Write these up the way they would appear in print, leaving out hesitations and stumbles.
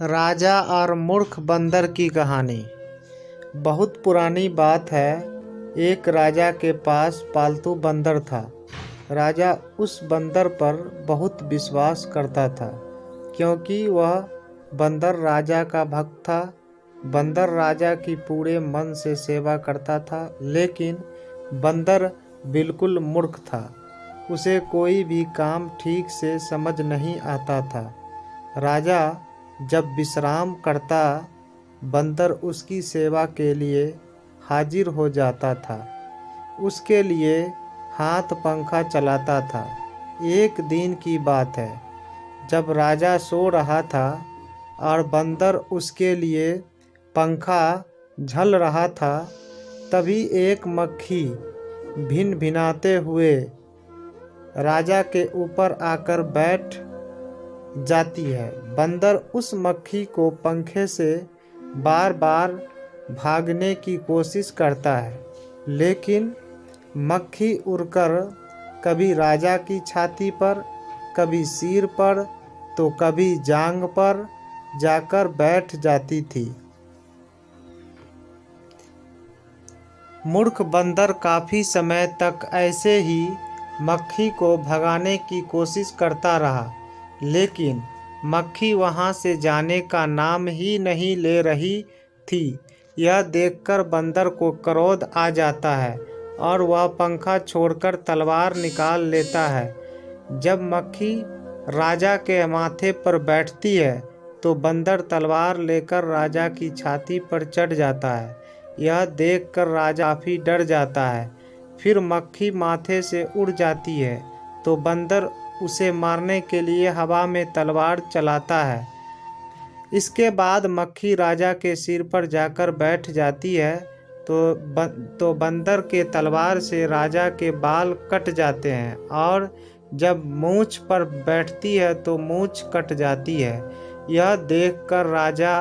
राजा और मूर्ख बंदर की कहानी। बहुत पुरानी बात है। एक राजा के पास पालतू बंदर था। राजा उस बंदर पर बहुत विश्वास करता था, क्योंकि वह बंदर राजा का भक्त था। बंदर राजा की पूरे मन से सेवा करता था, लेकिन बंदर बिल्कुल मूर्ख था। उसे कोई भी काम ठीक से समझ नहीं आता था। राजा जब विश्राम करता, बंदर उसकी सेवा के लिए हाजिर हो जाता था। उसके लिए हाथ पंखा चलाता था। एक दिन की बात है, जब राजा सो रहा था और बंदर उसके लिए पंखा झल रहा था, तभी एक मक्खी भिनभिनाते हुए राजा के ऊपर आकर बैठ जाती है। बंदर उस मक्खी को पंखे से बार बार भागने की कोशिश करता है, लेकिन मक्खी उड़कर कभी राजा की छाती पर, कभी सिर पर, तो कभी जांघ पर जाकर बैठ जाती थी। मूर्ख बंदर काफी समय तक ऐसे ही मक्खी को भगाने की कोशिश करता रहा, लेकिन मक्खी वहां से जाने का नाम ही नहीं ले रही थी। यह देखकर बंदर को क्रोध आ जाता है और वह पंखा छोड़कर तलवार निकाल लेता है। जब मक्खी राजा के माथे पर बैठती है, तो बंदर तलवार लेकर राजा की छाती पर चढ़ जाता है। यह देखकर राजा काफी डर जाता है। फिर मक्खी माथे से उड़ जाती है, तो बंदर उसे मारने के लिए हवा में तलवार चलाता है। इसके बाद मक्खी राजा के सिर पर जाकर बैठ जाती है, तो बंदर के तलवार से राजा के बाल कट जाते हैं, और जब मूंछ पर बैठती है तो मूंछ कट जाती है। यह देखकर राजा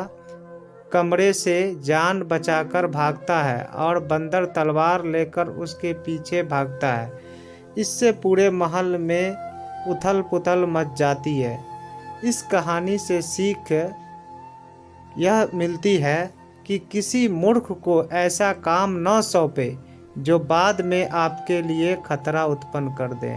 कमरे से जान बचाकर भागता है और बंदर तलवार लेकर उसके पीछे भागता है। इससे पूरे महल में उथल पुथल मच जाती है। इस कहानी से सीख यह मिलती है कि किसी मूर्ख को ऐसा काम न सौंपे जो बाद में आपके लिए खतरा उत्पन्न कर दे।